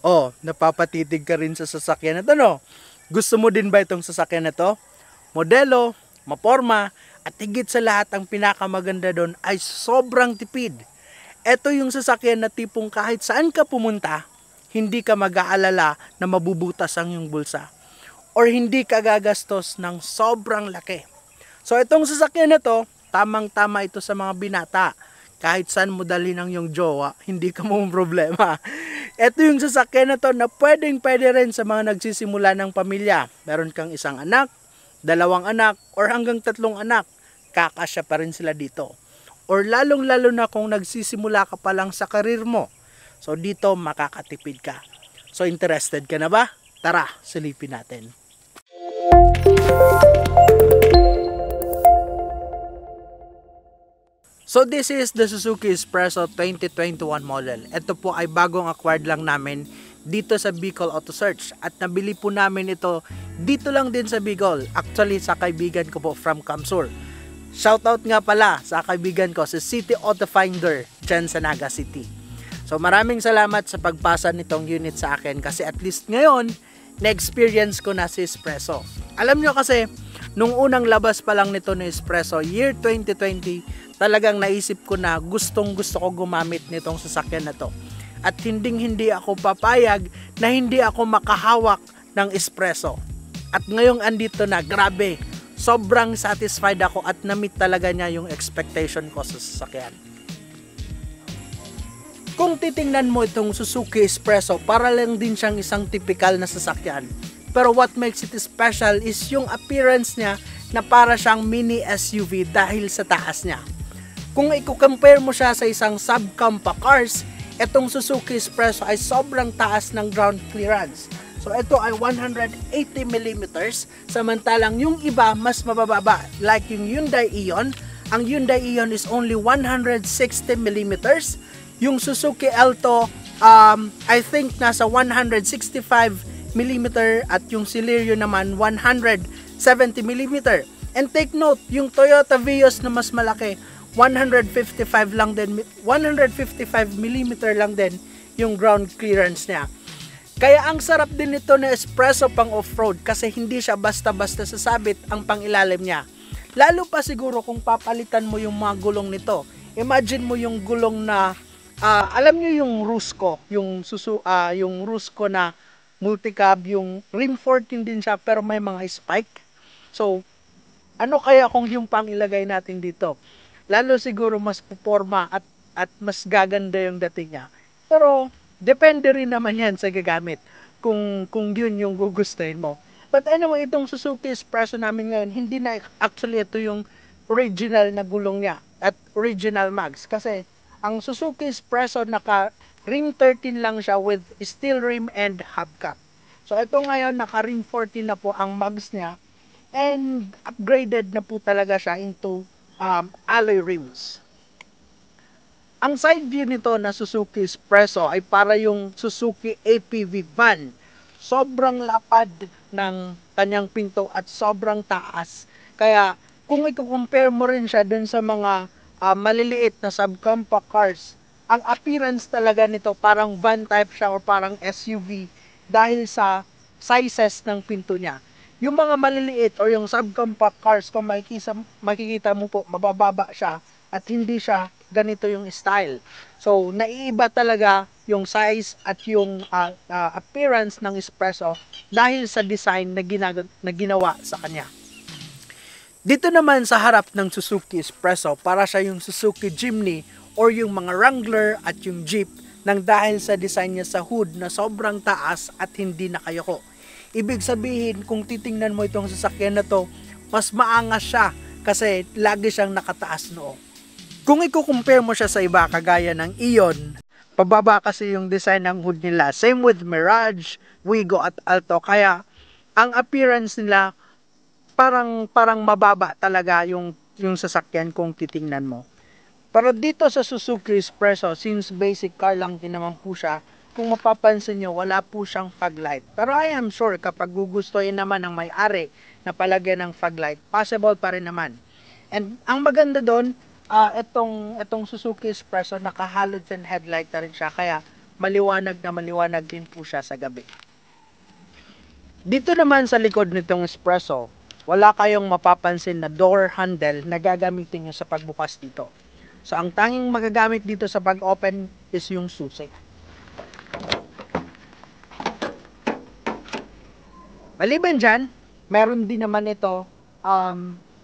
Oh, napapatitig ka rin sa sasakyan na to, no? Gusto mo din ba itong sasakyan na to? Modelo, maporma, at higit sa lahat ang pinakamaganda doon ay sobrang tipid. Ito yung sasakyan na tipong kahit saan ka pumunta, hindi ka mag-aalala na mabubutas ang iyong bulsa. Or hindi ka gagastos ng sobrang laki. So itong sasakyan na to, tamang-tama ito sa mga binata. Kahit saan mo dalhin ang iyong jowa, hindi ka mo problema. Ito yung sasakyan na to na pwedeng-pwede rin sa mga nagsisimula ng pamilya. Meron kang isang anak, dalawang anak, or hanggang 3 anak. Kakasya pa rin sila dito. Or lalong-lalo na kung nagsisimula ka pa lang sa karir mo. So dito makakatipid ka. So interested ka na ba? Tara, silipin natin. So this is the Suzuki Espresso 2021 model. Ito po ay bagong acquired lang namin dito sa Bicol Auto Search. At nabili po namin ito dito lang din sa Bicol. Actually sa kaibigan ko po from Kamsur. Shoutout nga pala sa kaibigan ko sa City Auto Finder dyan sa Naga City. So maraming salamat sa pagpasa nitong unit sa akin kasi at least ngayon na-experience ko na si Espresso. Alam nyo kasi, nung unang labas pa lang nito na Espresso, year 2020, talagang naisip ko na gustong gusto ko gumamit nitong sasakyan na to. At hindi ako papayag na hindi ako makahawak ng Espresso. At ngayong andito na, grabe, sobrang satisfied ako at na-meet talaga niya yung expectation ko sa sasakyan. Kung titingnan mo itong Suzuki Espresso, para lang din siyang isang typical na sasakyan. Pero what makes it special is yung appearance niya na para siyang mini SUV dahil sa taas niya. Kung i-compare mo siya sa isang subcompact cars, itong Suzuki Espresso ay sobrang taas ng ground clearance. So ito ay 180mm, samantalang yung iba mas mabababa. Like yung Hyundai Eon, ang Hyundai Eon is only 160mm. Yung Suzuki Alto, I think nasa 165mm at yung Celerio naman 170mm. And take note, yung Toyota Vios na mas malaki, 155mm lang din yung ground clearance niya. Kaya ang sarap din nito na Espresso pang off-road kasi hindi siya basta-basta sasabit ang pangilalim niya. Lalo pa siguro kung papalitan mo yung mga gulong nito. Imagine mo yung gulong na alam niyo yung Rusco, yung Rusco na multicab, yung rim 14 din siya pero may mga spike. So, ano kaya kung yung pangilagay natin dito? Lalo siguro mas puporma at mas gaganda yung dating niya. Pero depende rin naman yan sa gagamit kung yun yung gugustuhin mo. But anyway, itong Suzuki Espresso namin ngayon, hindi na actually ito yung original na gulong niya at original mags kasi ang Suzuki Espresso naka rim 13 lang siya with steel rim and hubcap. So ito ngayon naka rim 14 na po ang mags niya and upgraded na po talaga siya into alloy rims. Ang side view nito na Suzuki Espresso ay para yung Suzuki APV van. Sobrang lapad ng kanyang pinto at sobrang taas. Kaya kung i-compare mo rin siya dun sa mga maliliit na subcompact cars, ang appearance talaga nito parang van type siya o parang SUV dahil sa sizes ng pinto niya. Yung mga maliliit o yung subcompact cars, kung makikita mo po, mabababa siya at hindi siya ganito yung style. So, naiiba talaga yung size at yung appearance ng Espresso dahil sa design na ginawa sa kanya. Dito naman sa harap ng Suzuki Espresso, para siya yung Suzuki Jimny or yung mga Wrangler at yung Jeep nang dahil sa design niya sa hood na sobrang taas at hindi nakayoko. Ibig sabihin, kung titingnan mo itong sasakyan na to, mas maangas siya kasi lagi siyang nakataas noo. Kung i-compare mo siya sa iba kagaya ng Eon, pababa kasi yung design ng hood nila. Same with Mirage, Wigo at Alto. Kaya ang appearance nila parang mababa talaga yung sasakyan kung titingnan mo. Pero dito sa Suzuki Espresso, since basic car lang din naman po siya, kung mapapansin nyo, wala po siyang fog light. Pero I am sure kapag gugustuhin naman ng may-ari na palagyan ng fog light, possible pa rin naman. And ang maganda doon, itong Suzuki Espresso, naka-halogen headlight na rin siya. Kaya maliwanag na maliwanag din po siya sa gabi. Dito naman sa likod nitong espresso, wala kayong mapapansin na door handle na gagamitin nyo sa pagbukas dito. So, ang tanging magagamit dito sa pag-open is yung susi. Maliban dyan, meron din naman ito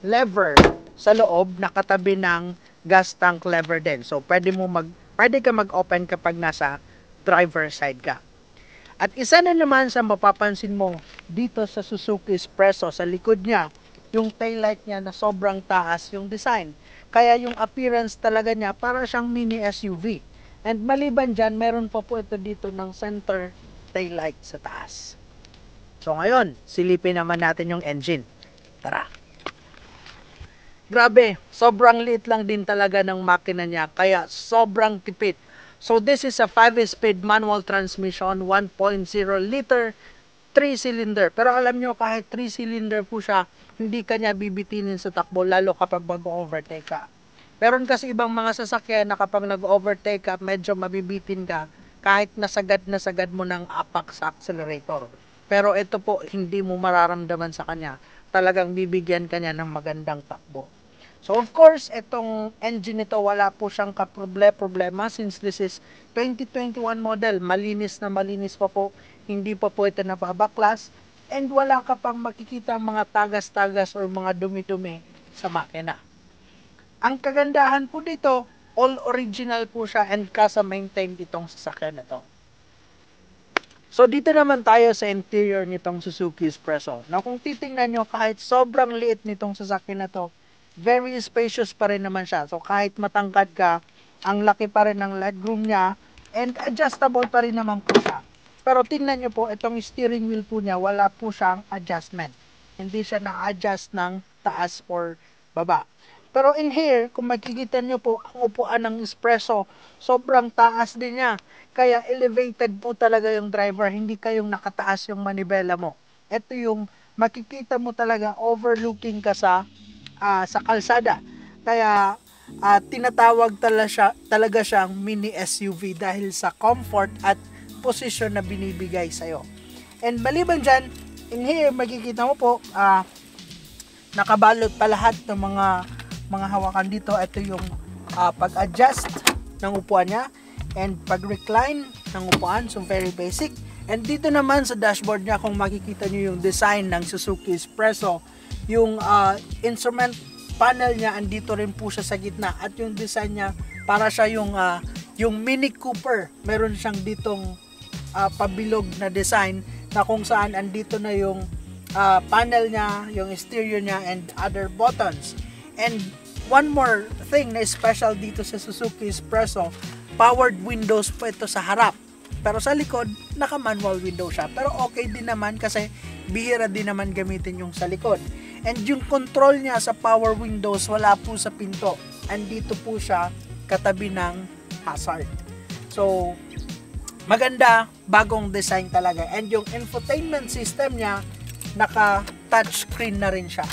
lever sa loob na katabi ng gas tank lever din. So, pwede ka mag-open kapag nasa driver side ka. At isa na naman sa mapapansin mo dito sa Suzuki Espresso, sa likod niya, yung taillight niya na sobrang taas yung design. Kaya yung appearance talaga niya para siyang mini SUV. And maliban dyan, meron pa po ito dito ng center taillight sa taas. So ngayon, silipin naman natin yung engine. Tara! Grabe, sobrang liit lang din talaga ng makina niya, kaya sobrang tipid. So this is a 5-speed manual transmission, 1.0 liter, 3-cylinder. Pero alam nyo, kahit 3-cylinder po siya, hindi kanya bibitinin sa takbo, lalo kapag mag-overtake ka. Meron kasi ibang mga sasakyan na kapag nag-overtake ka, medyo mabibitin ka, kahit nasagad mo ng apak sa accelerator. Pero ito po, hindi mo mararamdaman sa kanya. Talagang bibigyan kanya ng magandang takbo. So of course, itong engine nito wala po siyang problema since this is 2021 model. Malinis na malinis pa po. Hindi pa po ito napabaklas. And wala ka pang makikita mga tagas-tagas or mga dumi-dumi sa makina. Ang kagandahan po dito, all original po siya and kasa-maintain itong sasakyan na to. So dito naman tayo sa interior nitong Suzuki Espresso. Na kung titingnan nyo, kahit sobrang liit nitong sasakyan na to, very spacious pa rin naman siya. So kahit matangkad ka, ang laki pa rin ng legroom niya and adjustable pa rin naman po siya. Pero tingnan nyo po, itong steering wheel po niya, wala po siyang adjustment. Hindi siya na-adjust ng taas or baba. Pero in here, kung makikita nyo po, ang upuan ng Espresso, sobrang taas din niya. Kaya elevated po talaga yung driver, hindi kayong nakataas yung manibela mo. Ito yung makikita mo talaga, overlooking ka sa kalsada. Kaya tinatawag talaga siyang mini SUV dahil sa comfort at posisyon na binibigay sa'yo. And maliban dyan, in here makikita mo po nakabalot pa lahat ng mga hawakan dito. Ito yung pag-adjust ng upuan niya and pag-recline ng upuan, so very basic. And dito naman sa dashboard niya, kung makikita nyo yung design ng Suzuki Espresso, yung instrument panel niya andito rin po siya sa gitna at yung design niya para siya yung Mini Cooper. Meron siyang ditong pabilog na design na kung saan andito na yung panel niya, yung stereo niya and other buttons. And one more thing na special dito sa Suzuki Espresso, powered windows po ito sa harap. Pero sa likod, naka-manual window siya. Pero okay din naman kasi bihira din naman gamitin yung sa likod. And yung control niya sa power windows, wala po sa pinto. Andito po siya katabi ng hazard. So, maganda, bagong design talaga. And yung infotainment system niya, naka-touchscreen na rin siya.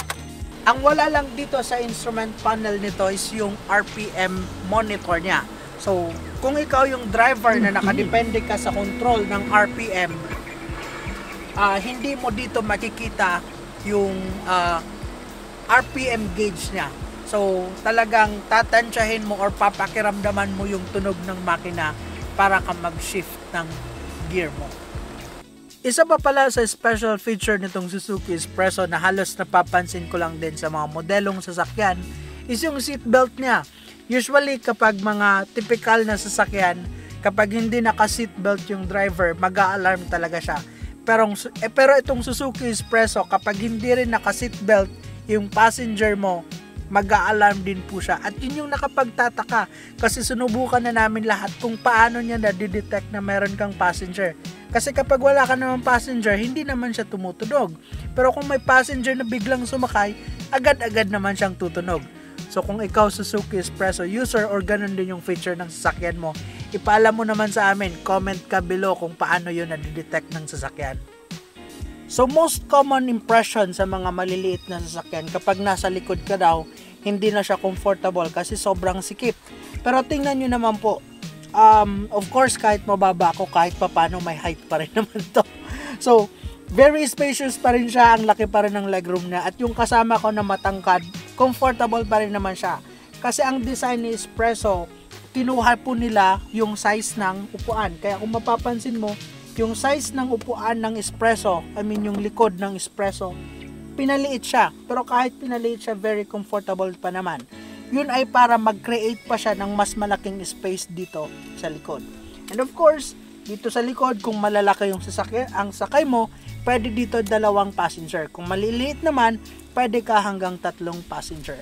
Ang wala lang dito sa instrument panel nito is yung RPM monitor niya. So, kung ikaw yung driver na nakadepende ka sa control ng RPM, hindi mo dito makikita yung RPM gauge niya. So, talagang tatansyahin mo or papakiramdaman mo yung tunog ng makina para ka mag-shift ng gear mo. Isa pa pala sa special feature nitong Suzuki Espresso na halos napapansin ko lang din sa mga modelong sasakyan is yung seatbelt niya. Usually kapag mga typical na sasakyan, kapag hindi naka-seatbelt yung driver, mag-a-alarm talaga siya. Pero itong Suzuki Espresso, kapag hindi rin naka-seatbelt yung passenger mo, mag-a-alarm din po siya. At yun yung nakapagtataka kasi sinubukan na namin lahat kung paano niya na-detect na meron kang passenger. Kasi kapag wala ka naman passenger, hindi naman siya tumutunog. Pero kung may passenger na biglang sumakay, agad-agad naman siyang tutunog. So kung ikaw Suzuki Espresso user or ganun din yung feature ng sasakyan mo, ipaalam mo naman sa amin, comment ka below kung paano yun na-detect ng sasakyan. So most common impression sa mga maliliit na sasakyan, kapag nasa likod ka daw, hindi na siya comfortable kasi sobrang sikip. Pero tingnan nyo naman po, Of course, kahit mababa ako, kahit papano may height pa rin naman to. So, very spacious pa rin siya, ang laki pa rin ng legroom niya. At yung kasama ko na matangkad, comfortable pa rin naman siya. Kasi ang design ni Espresso, kinuha po nila yung size ng upuan. Kaya kung mapapansin mo, yung size ng upuan ng Espresso, yung likod ng Espresso, pinaliit siya. Pero kahit pinaliit siya, very comfortable pa naman. Yun ay para mag-create pa siya ng mas malaking space dito sa likod. And of course, dito sa likod, kung malalaki yung ang sakay mo, pwede dito 2 passenger. Kung maliliit naman, pwede ka hanggang 3 passenger.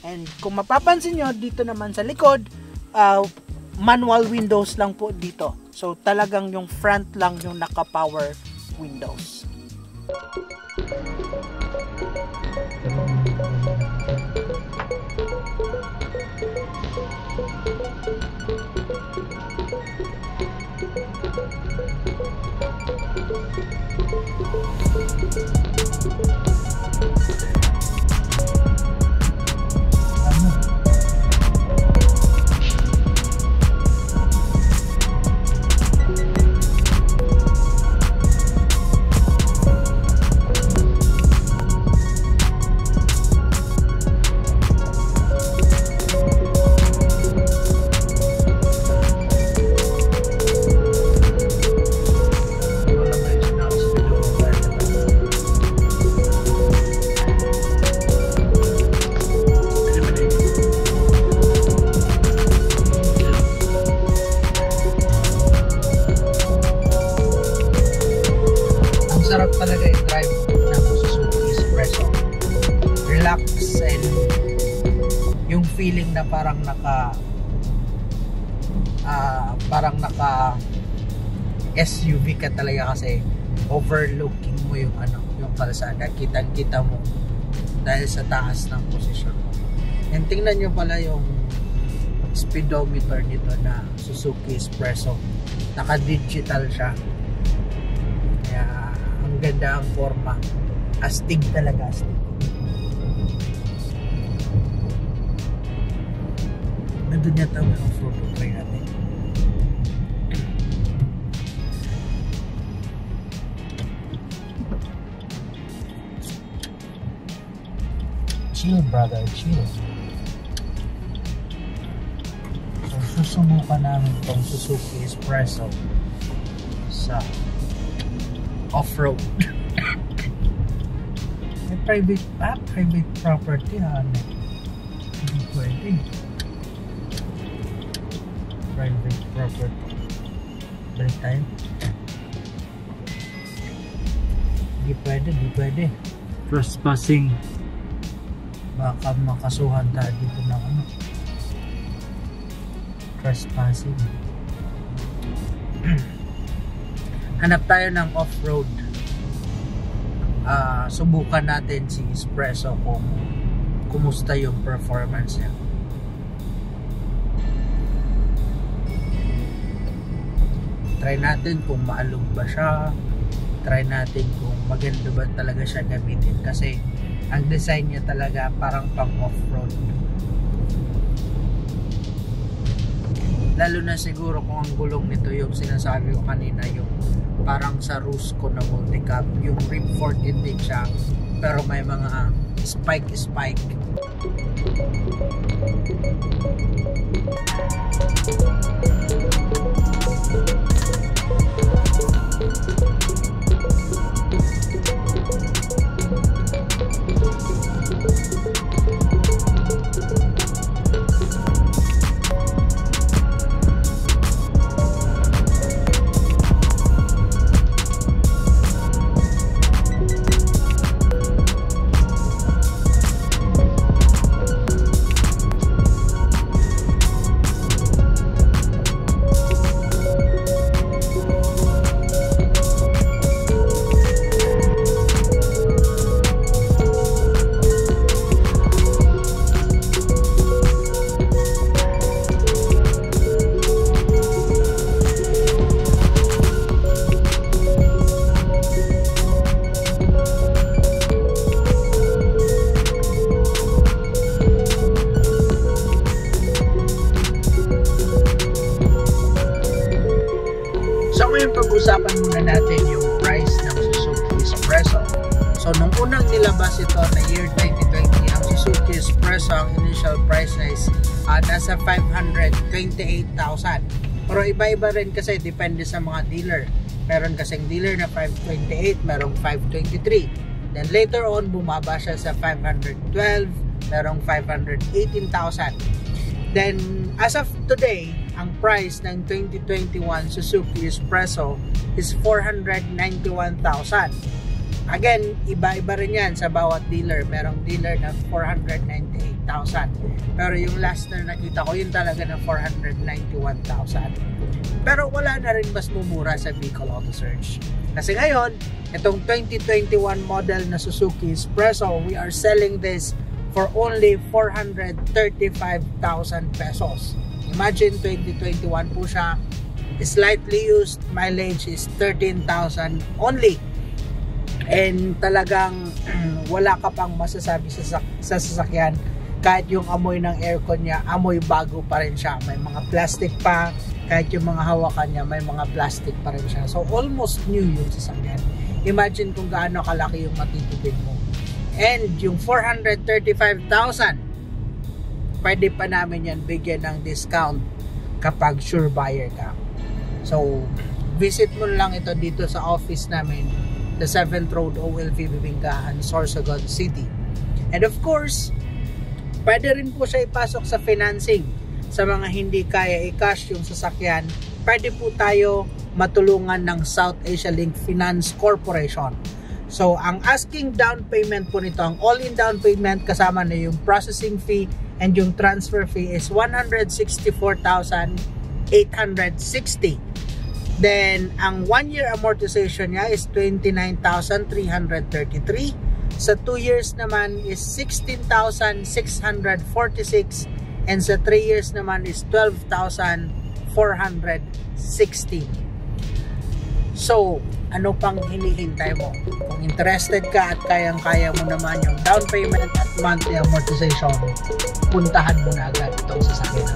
And kung mapapansin nyo, dito naman sa likod, manual windows lang po dito. So talagang yung front lang yung naka-power windows. Sarap talaga yung drive ng Suzuki Espresso. Relax, and yung feeling na parang naka SUV ka talaga, kasi overlooking mo yung yung kalsada, kitang-kita mo dahil sa taas ng posisyon mo. And tingnan nyo pala yung speedometer nito na Suzuki Espresso, naka-digital siya. Kaya ang ganda ang forma. Astig talaga, astig. Nandun yata ang off-road. Try natin. Chill, brother, chill. So, susubukan namin itong Suzuki Espresso sa off-road. May private property, hindi pwede. Private property. Balik tayo. Hindi pwede. Trespassing. Baka makasuhan tayo dito ng trespassing. Hanap tayo ng off-road. Subukan natin si Espresso kung kumusta yung performance niya. Try natin kung maalog ba siya. Try natin kung maganda ba talaga siya gamitin, kasi ang design niya talaga parang pang off-road. Lalo na siguro kung ang gulong nito, yung sinasabi ko kanina, yung parang sa Rusco na multicab, yung rim fork din siya, pero may mga spike. pag-usapan muna natin yung price ng Suzuki Espresso. So, nung unang nilabas ito na year 2020, ang Suzuki Espresso, ang initial price is nasa 528,000. Pero iba-iba rin kasi, depende sa mga dealer. Meron kasing dealer na 528, merong 523. Then later on, bumaba siya sa 512, merong 518,000. Then, as of today, ang price ng 2021 Suzuki Espresso is 491,000. Again, iba-iba rin yan sa bawat dealer. Merong dealer na 498,000. Pero yung last na nakita ko, yun talaga na 491,000. Pero wala na rin mas mumura sa Bicol Auto Search. Kasi ngayon, itong 2021 model na Suzuki Espresso, we are selling this for only 435,000 pesos. Imagine 2021 po siya, slightly used, mileage is 13,000 only. And talagang wala ka pang masasabi sa sasakyan. Kahit yung amoy ng aircon niya, amoy bago pa rin siya. May mga plastic pa, kahit yung mga hawakan niya, may mga plastic pa rin siya. So almost new yung sasakyan. Imagine kung gaano kalaki yung matitipid mo. And yung 435,000, pwede pa namin yan bigyan ng discount kapag sure buyer ka. So, visit mo lang ito dito sa office namin, the 7th Road, OLV Bibingkahan, Sorsogon City. And of course, pwede rin po siya ipasok sa financing. Sa mga hindi kaya i-cash yung sasakyan, pwede po tayo matulungan ng South Asia Link Finance Corporation. So, ang asking down payment po nito, ang all-in down payment kasama na yung processing fee and yung transfer fee is 164,860. Then, ang 1-year amortization niya is 29,333. Sa 2 years naman is 16,646. And sa 3 years naman is 12,460. So, ano pang hinihintay mo? Kung interested ka at kayang-kaya mo naman yung down payment at monthly amortization, puntahan mo na agad itong sasakyan.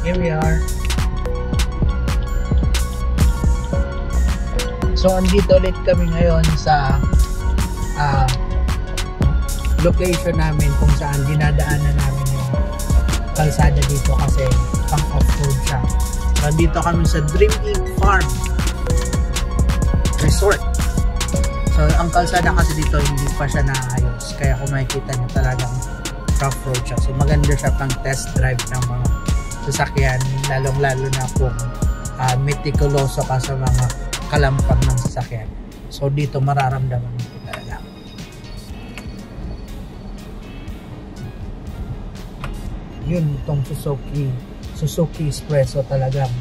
Here we are. So, andito ulit kami ngayon sa location namin kung saan dinadaanan namin yung kalsada dito kasi pang off-road siya. So, andito kami sa Dream Inn Farm Resort. So, ang kalsada kasi dito hindi pa siya naayos. Kaya kung makikita nyo talagang rough road siya. So, maganda siya pang test drive ng mga sasakyan, lalong-lalo na kung meticuloso ka sa mga kalampag ng sasakyan. So, dito mararamdaman mo talaga. Yun, itong Suzuki Espresso talagang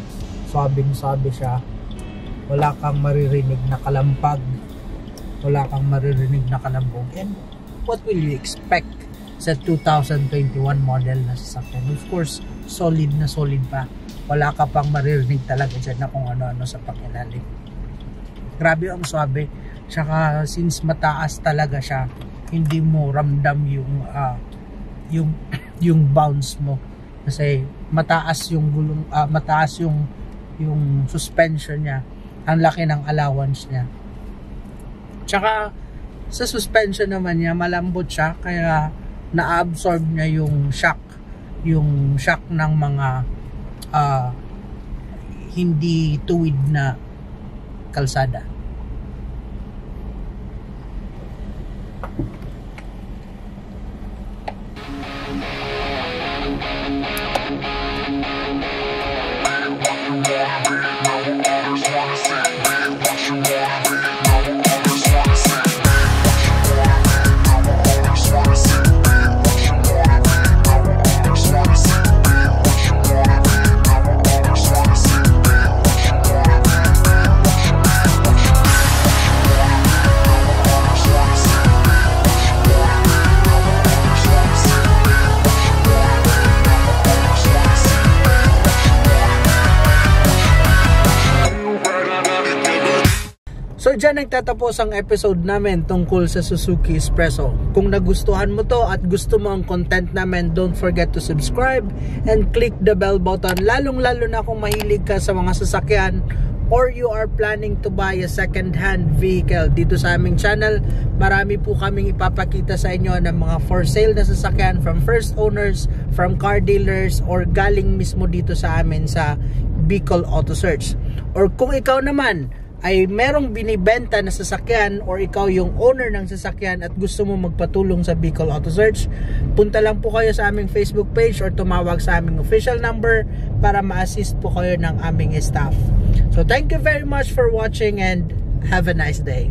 sabing-sabi siya. Wala kang maririnig na kalampag. Wala kang maririnig na kalambog. And what will you expect sa 2021 model na sasakyan? Of course, solid na solid pa. Wala ka pang maririnig talaga dyan na kung ano-ano sa pangilalim. Grabe ang swabe. Tsaka since mataas talaga siya, hindi mo ramdam yung bounce mo. Kasi mataas yung gulong, mataas yung suspension niya. Ang laki ng allowance niya. Tsaka Sa suspension naman niya, malambot siya, kaya na-absorb niya yung shock ng mga hindi tuwid na kalsada. So dyan nagtatapos ang episode namin tungkol sa Suzuki Espresso. Kung nagustuhan mo to at gusto mo ang content namin, don't forget to subscribe and click the bell button. Lalong-lalo na kung mahilig ka sa mga sasakyan or you are planning to buy a second-hand vehicle. Dito sa aming channel, marami po kaming ipapakita sa inyo ng mga for sale na sasakyan from first owners, from car dealers, or galing mismo dito sa amin sa Bicol Auto Search. Or kung ikaw naman ay merong binibenta na sasakyan or ikaw yung owner ng sasakyan at gusto mo magpatulong sa Bicol Auto Search, punta lang po kayo sa aming Facebook page or tumawag sa aming official number para ma-assist po kayo ng aming staff. So thank you very much for watching and have a nice day.